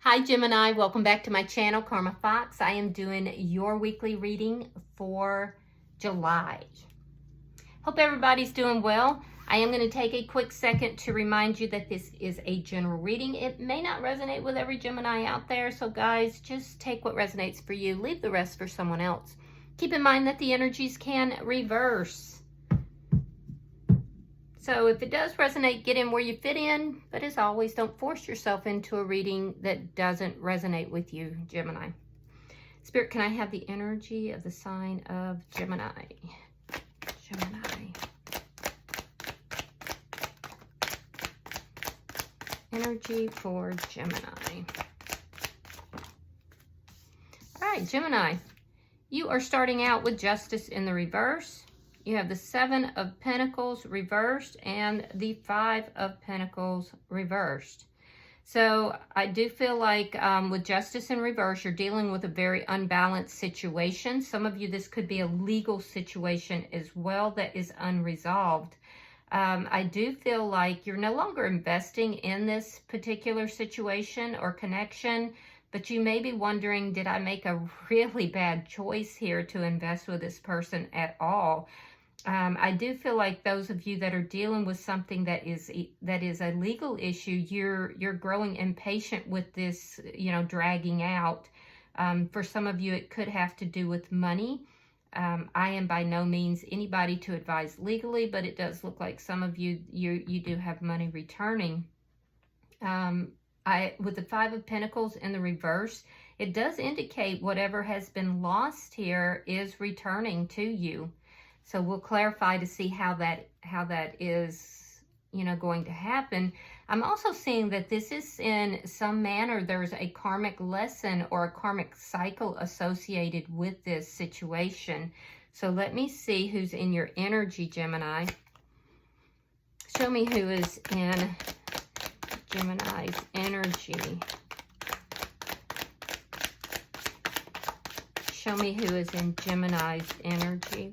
Hi Gemini, welcome back to my channel, Karma Fox. I am doing your weekly reading for July. Hope everybody's doing well. I am going to take a quick second to remind you that this is a general reading. It may not resonate with every Gemini out there, so guys, just take what resonates for you. Leave the rest for someone else. Keep in mind that the energies can reverse. So if it does resonate, get in where you fit in. But as always, don't force yourself into a reading that doesn't resonate with you, Gemini. Spirit, can I have the energy of the sign of Gemini? Gemini. Energy for Gemini. All right, Gemini. You are starting out with Justice in the reverse. You have the Seven of Pentacles reversed and the Five of Pentacles reversed. So I do feel like with Justice in reverse, you're dealing with a very unbalanced situation. Some of you, this could be a legal situation as well that is unresolved. I do feel like you're no longer investing in this particular situation or connection, but you may be wondering, did I make a really bad choice here to invest with this person at all? I do feel like those of you that are dealing with something that is a legal issue, you're growing impatient with this, dragging out. For some of you, it could have to do with money. I am by no means anybody to advise legally, but it does look like some of you do have money returning. With the Five of Pentacles in the reverse, it does indicate whatever has been lost here is returning to you. So we'll clarify to see how that is, going to happen. I'm also seeing that this is in some manner, there's a karmic lesson or a karmic cycle associated with this situation. So let me see who's in your energy, Gemini. Show me who is in Gemini's energy. Show me who is in Gemini's energy.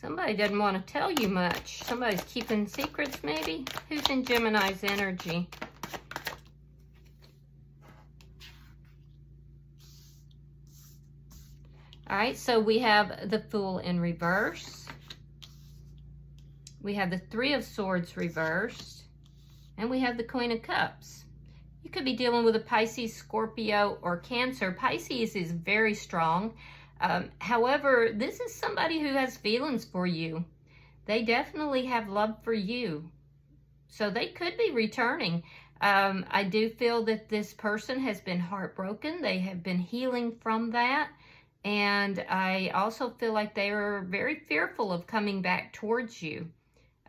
Somebody doesn't want to tell you much. Somebody's keeping secrets, maybe? Who's in Gemini's energy? All right, so we have the Fool in reverse. We have the Three of Swords reversed. And we have the Queen of Cups. You could be dealing with a Pisces, Scorpio, or Cancer. Pisces is very strong. However, this is somebody who has feelings for you. They definitely have love for you. So they could be returning. I do feel that this person has been heartbroken. They have been healing from that. And I also feel like they are very fearful of coming back towards you.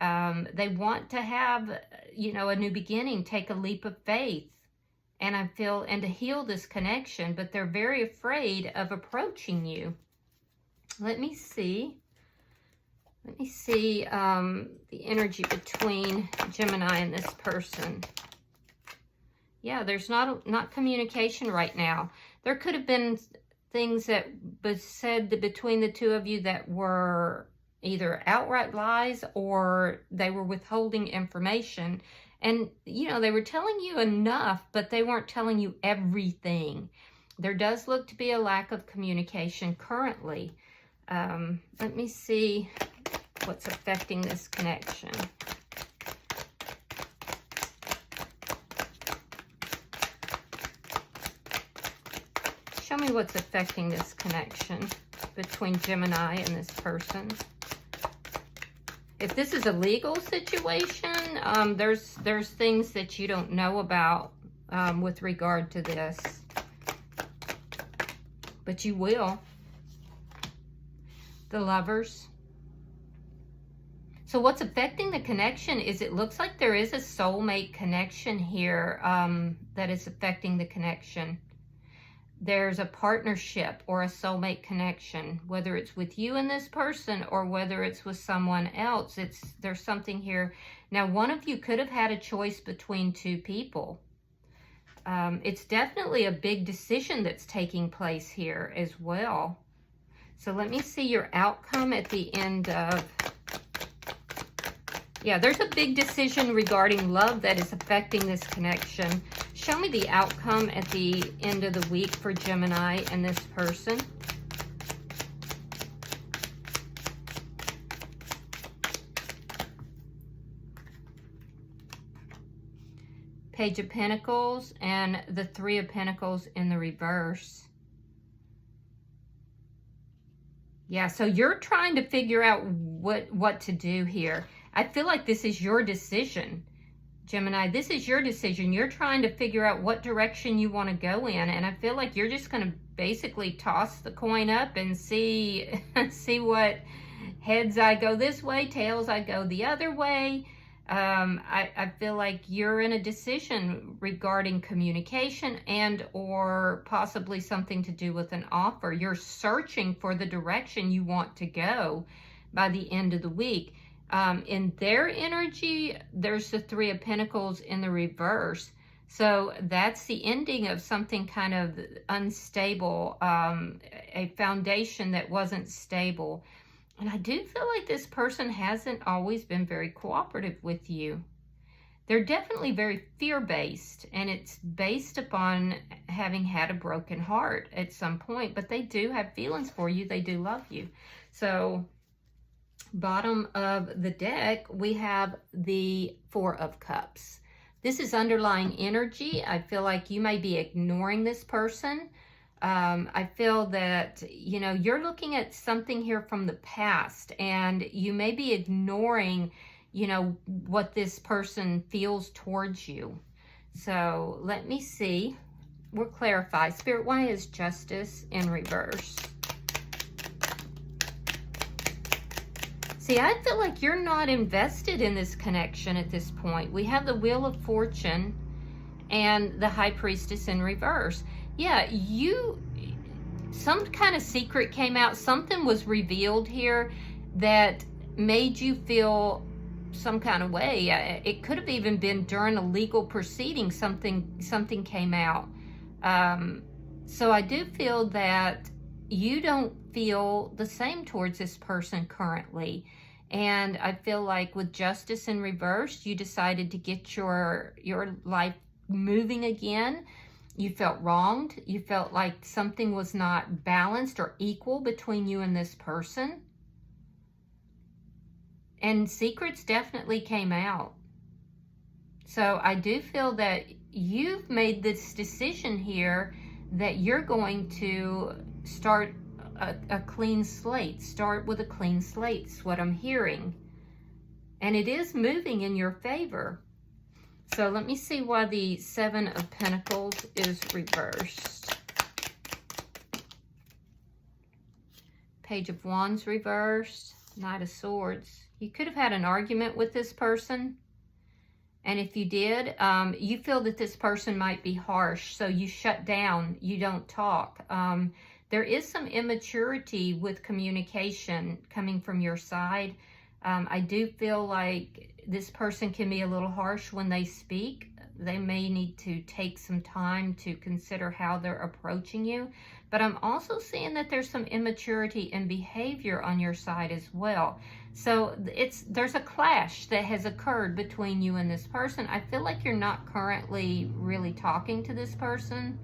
They want to have, a new beginning, take a leap of faith. And I feel, and to heal this connection, but they're very afraid of approaching you. Let me see the energy between Gemini and this person. Yeah, there's not communication right now. There could have been things that was said between the two of you that were either outright lies or they were withholding information. And, they were telling you enough, but they weren't telling you everything. There does look to be a lack of communication currently. Let me see what's affecting this connection. Show me what's affecting this connection between Gemini and this person. If this is a legal situation, there's things that you don't know about with regard to this. But you will. The Lovers. So what's affecting the connection is it looks like there is a soulmate connection here that is affecting the connection. There's a partnership or a soulmate connection, whether it's with you and this person or whether it's with someone else. There's something here. Now, one of you could have had a choice between two people. It's definitely a big decision that's taking place here as well. So let me see your outcome at the end of... Yeah, there's a big decision regarding love that is affecting this connection. Show me the outcome at the end of the week for Gemini and this person. Page of Pentacles and the Three of Pentacles in the reverse. Yeah, so you're trying to figure out what to do here. I feel like this is your decision, Gemini. This is your decision. You're trying to figure out what direction you want to go in, and I feel like you're just going to basically toss the coin up and see what heads I go this way, tails I go the other way. I feel like you're in a decision regarding communication and or possibly something to do with an offer. You're searching for the direction you want to go by the end of the week. In their energy, there's the Three of Pentacles in the reverse. So that's the ending of something kind of unstable, a foundation that wasn't stable. And I do feel like this person hasn't always been very cooperative with you. They're definitely very fear-based, and it's based upon having had a broken heart at some point, but they do have feelings for you. They do love you. So bottom of the deck, we have the Four of Cups. This is underlying energy. I feel like you may be ignoring this person. I feel that, you know, you're looking at something here from the past, and you may be ignoring, you know, what this person feels towards you. So let me see. We'll clarify. Spirit, why is Justice in reverse? See, I feel like you're not invested in this connection at this point. We have the Wheel of Fortune and the High Priestess in reverse. Yeah, some kind of secret came out. Something was revealed here that made you feel some kind of way. It could have even been during a legal proceeding. Something came out. So I do feel that you don't feel the same towards this person currently. And I feel like with Justice in reverse, you decided to get your life moving again. You felt wronged. You felt like something was not balanced or equal between you and this person. And secrets definitely came out. So I do feel that you've made this decision here that you're going to start a clean slate. Start with a clean slate is what I'm hearing. And it is moving in your favor. So let me see why the Seven of Pentacles is reversed. Page of Wands reversed. Knight of Swords. You could have had an argument with this person. And if you did, you feel that this person might be harsh. So you shut down. You don't talk. There is some immaturity with communication coming from your side. I do feel like this person can be a little harsh when they speak. They may need to take some time to consider how they're approaching you. But I'm also seeing that there's some immaturity in behavior on your side as well. So there's a clash that has occurred between you and this person. I feel like you're not currently really talking to this person.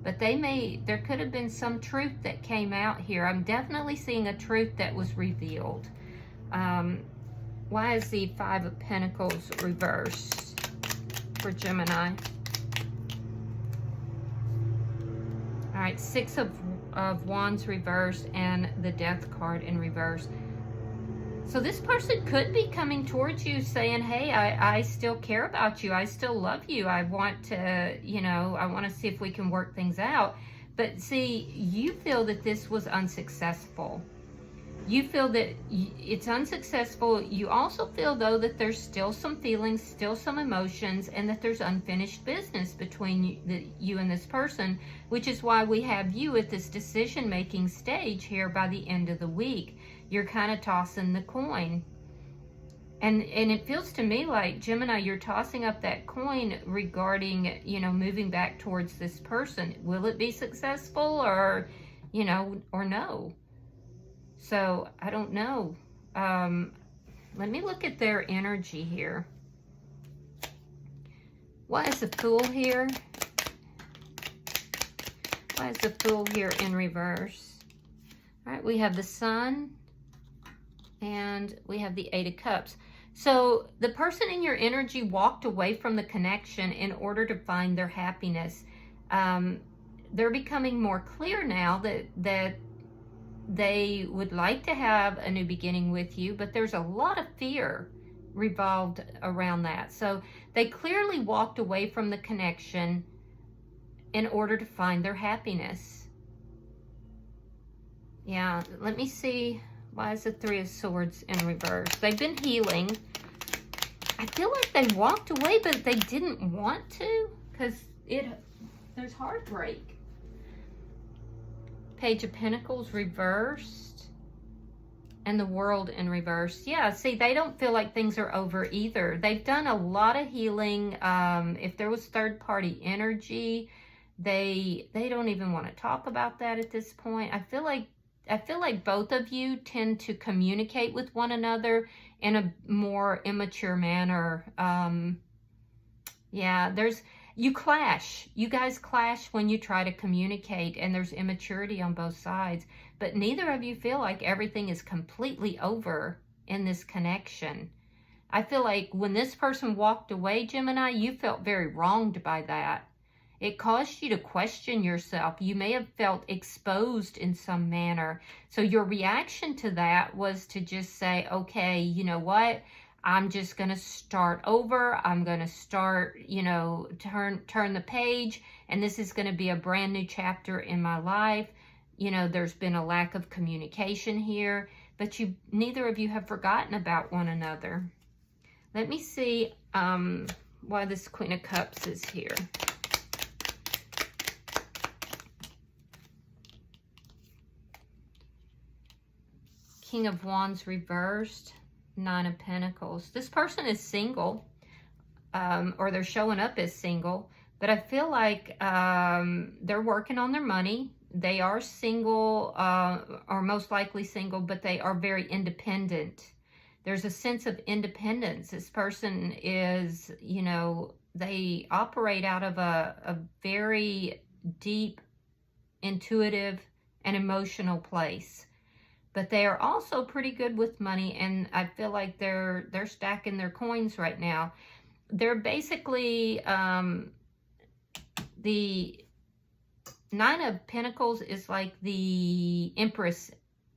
But there could have been some truth that came out here. I'm definitely seeing a truth that was revealed. Why is the Five of Pentacles reversed for Gemini? All right, Six of Wands reversed and the Death card in reverse. So this person could be coming towards you saying, hey, I still care about you. I still love you. I want to, you know, I want to see if we can work things out. But see, you feel that this was unsuccessful. You feel that it's unsuccessful. You also feel, though, that there's still some feelings, still some emotions, and that there's unfinished business between you and this person, which is why we have you at this decision-making stage here by the end of the week. You're kind of tossing the coin. And it feels to me like, Gemini, you're tossing up that coin regarding, you know, moving back towards this person. Will it be successful or, you know, or no? So I don't know. Let me look at their energy here. Why is the Fool here? Why is the Fool here in reverse? All right, we have the Sun and we have the Eight of Cups. So the person in your energy walked away from the connection in order to find their happiness. They're becoming more clear now that they would like to have a new beginning with you, but there's a lot of fear revolved around that. So they clearly walked away from the connection in order to find their happiness. Yeah, let me see. Why is the Three of Swords in reverse? They've been healing. I feel like they walked away, but they didn't want to because there's heartbreak. Page of Pentacles reversed and the World in reverse. Yeah, see, they don't feel like things are over either. They've done a lot of healing. If there was third-party energy, they don't even want to talk about that at this point. I feel like both of you tend to communicate with one another in a more immature manner. Yeah, you clash. You guys clash when you try to communicate, and there's immaturity on both sides. But neither of you feel like everything is completely over in this connection. I feel like when this person walked away, Gemini, you felt very wronged by that. It caused you to question yourself. You may have felt exposed in some manner. So your reaction to that was to just say, okay, you know what? I'm just going to start over. I'm going to start, turn the page, and this is going to be a brand new chapter in my life. There's been a lack of communication here, but neither of you have forgotten about one another. Let me see why this Queen of Cups is here. King of Wands reversed. Nine of Pentacles. This person is single, or they're showing up as single, but I feel like they're working on their money. They are single, or most likely single, but they are very independent. There's a sense of independence. This person is, they operate out of a very deep, intuitive, and emotional place. But they are also pretty good with money, and I feel like they're stacking their coins right now. They're basically, the Nine of Pentacles is like the Empress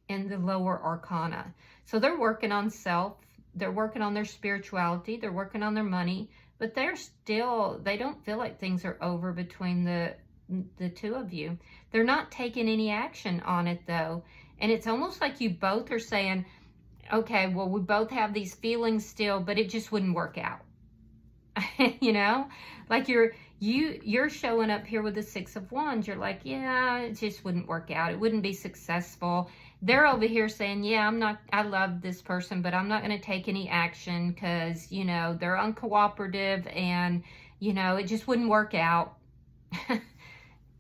in the lower arcana. So they're working on self, they're working on their spirituality, they're working on their money, but they don't feel like things are over between the two of you. They're not taking any action on it though. And it's almost like you both are saying, okay, well, we both have these feelings still, but it just wouldn't work out. Like you're showing up here with the Six of Wands. You're like, yeah, it just wouldn't work out. It wouldn't be successful. They're over here saying, yeah, I love this person, but I'm not going to take any action because, they're uncooperative and, it just wouldn't work out.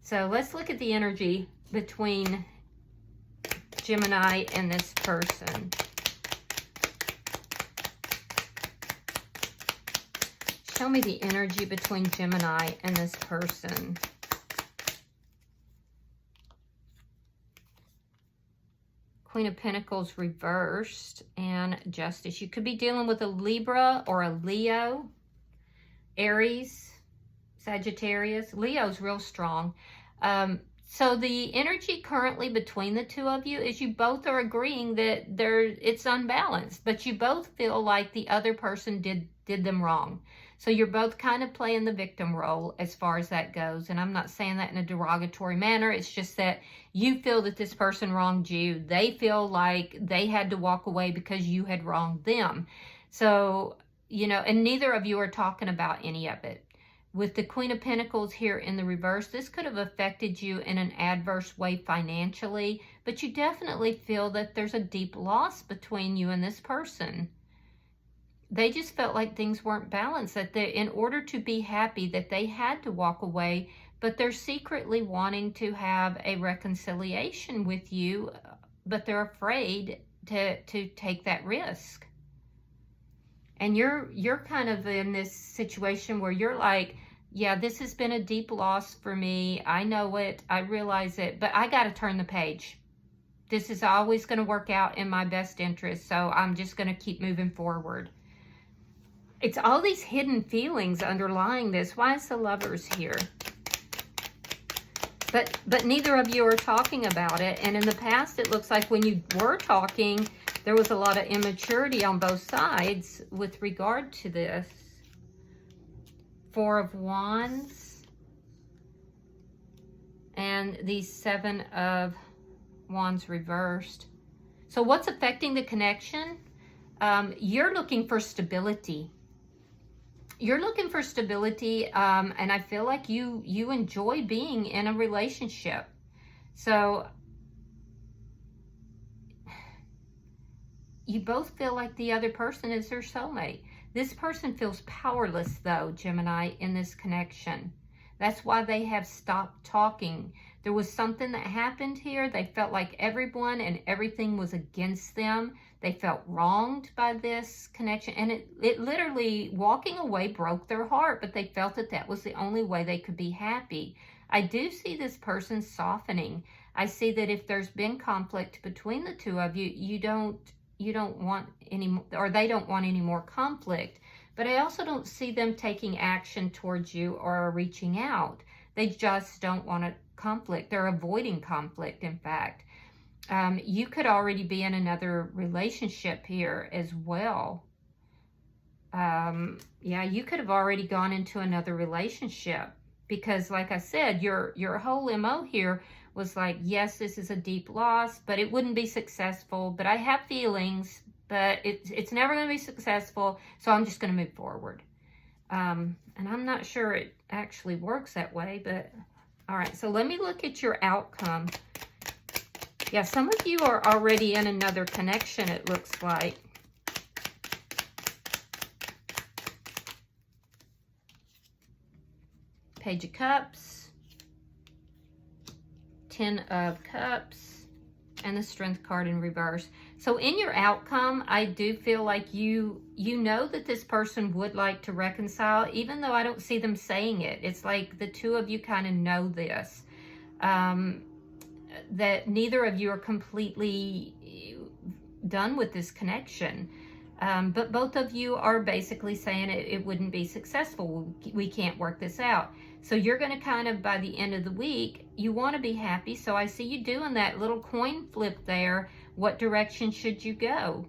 So let's look at the energy between Gemini and this person. Show me the energy between Gemini and this person. Queen of Pentacles reversed and Justice. You could be dealing with a Libra or a Leo, Aries, Sagittarius. Leo's real strong. So the energy currently between the two of you is you both are agreeing that it's unbalanced, but you both feel like the other person did them wrong. So you're both kind of playing the victim role as far as that goes. And I'm not saying that in a derogatory manner. It's just that you feel that this person wronged you. They feel like they had to walk away because you had wronged them. So, and neither of you are talking about any of it. With the Queen of Pentacles here in the reverse, this could have affected you in an adverse way financially, but you definitely feel that there's a deep loss between you and this person. They just felt like things weren't balanced, that in order to be happy, that they had to walk away, but they're secretly wanting to have a reconciliation with you but they're afraid to take that risk. And you're kind of in this situation where you're like, yeah, this has been a deep loss for me. I know it. I realize it. But I got to turn the page. This is always going to work out in my best interest. So I'm just going to keep moving forward. It's all these hidden feelings underlying this. Why is the Lovers here? But neither of you are talking about it. And in the past, it looks like when you were talking, there was a lot of immaturity on both sides with regard to this. Four of Wands and the Seven of Wands reversed. So what's affecting the connection? You're looking for stability. You're looking for stability, and I feel like you enjoy being in a relationship. So you both feel like the other person is their soulmate. This person feels powerless, though, Gemini, in this connection. That's why they have stopped talking. There was something that happened here. They felt like everyone and everything was against them. They felt wronged by this connection. And it literally, walking away broke their heart, but they felt that that was the only way they could be happy. I do see this person softening. I see that if there's been conflict between the two of you, you don't want any, or they don't want any more conflict. But I also don't see them taking action towards you or reaching out. They just don't want a conflict. They're avoiding conflict, in fact. You could already be in another relationship here as well. Yeah, you could have already gone into another relationship because, like I said, your whole MO here was like, yes, this is a deep loss, but it wouldn't be successful. But I have feelings, but it's never going to be successful, so I'm just going to move forward. And I'm not sure it actually works that way, but all right. So let me look at your outcome. Yeah, some of you are already in another connection, it looks like. Page of Cups, Ten of Cups, and the Strength card in reverse. So in your outcome, I do feel like you know that this person would like to reconcile, even though I don't see them saying it. It's like the two of you kind of know this. That neither of you are completely done with this connection. But both of you are basically saying it wouldn't be successful. We can't work this out. So you're going to kind of, by the end of the week, you want to be happy. So I see you doing that little coin flip there. What direction should you go?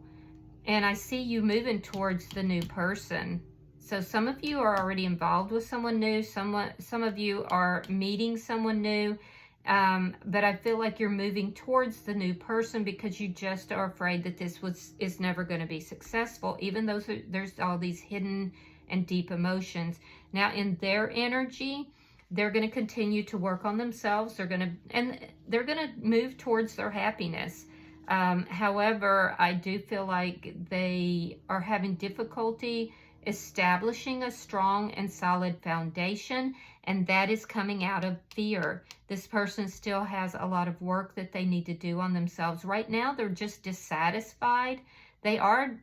And I see you moving towards the new person. So some of you are already involved with someone new. Some of you are meeting someone new. But I feel like you're moving towards the new person because you just are afraid that this is never going to be successful, even though there's all these hidden and deep emotions. Now, in their energy, they're going to continue to work on themselves. They're going to move towards their happiness. However, I do feel like they are having difficulty establishing a strong and solid foundation, and that is coming out of fear. This person still has a lot of work that they need to do on themselves. Right now, they're just dissatisfied. They are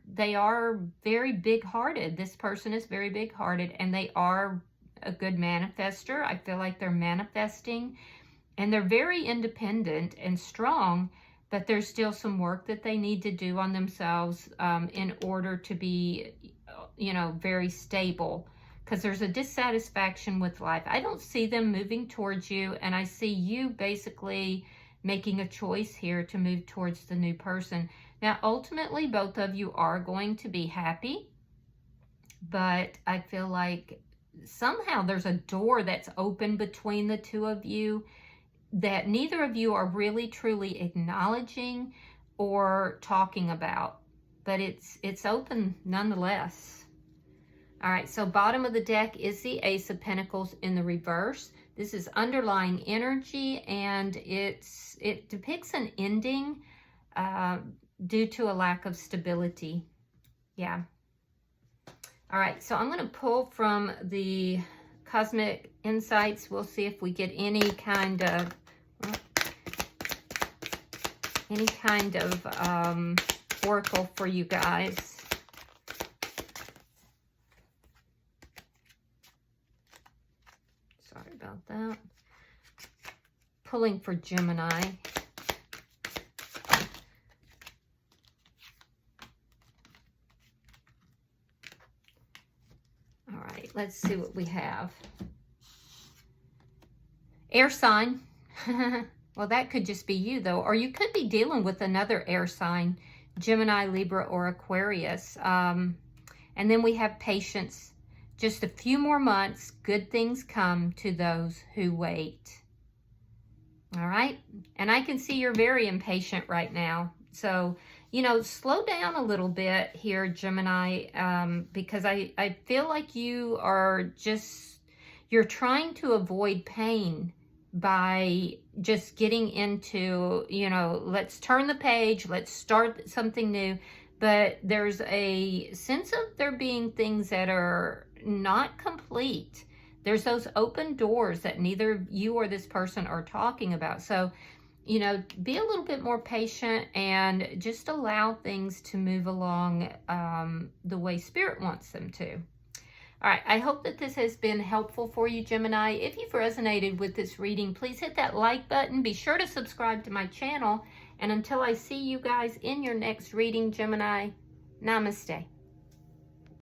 very big-hearted. This person is very big-hearted, and they are a good manifester. I feel like they're manifesting, and they're very independent and strong, but there's still some work that they need to do on themselves in order to be, very stable, because there's a dissatisfaction with life. I don't see them moving towards you, and I see you basically making a choice here to move towards the new person. Now, ultimately, both of you are going to be happy, but I feel like somehow there's a door that's open between the two of you that neither of you are really truly acknowledging or talking about, but it's open nonetheless. All right, so bottom of the deck is the Ace of Pentacles in the reverse. This is underlying energy, and it depicts an ending due to a lack of stability. Yeah. All right, so I'm going to pull from the Cosmic Insights. We'll see if we get any kind of... any kind of oracle for you guys. Sorry about that. Pulling for Gemini. All right, let's see what we have. Air sign. Well, that could just be you, though. Or you could be dealing with another air sign, Gemini, Libra, or Aquarius. And then we have patience. Just a few more months, good things come to those who wait. All right? And I can see you're very impatient right now. So, you know, slow down a little bit here, Gemini, because I feel like you are just, you're trying to avoid pain by just getting into, you know, let's turn the page, let's start something new. But there's a sense of there being things that are not complete. There's those open doors that neither you or this person are talking about. So, you know, be a little bit more patient and just allow things to move along the way Spirit wants them to. All right, I hope that this has been helpful for you, Gemini. If you've resonated with this reading, please hit that like button. Be sure to subscribe to my channel. And until I see you guys in your next reading, Gemini, namaste.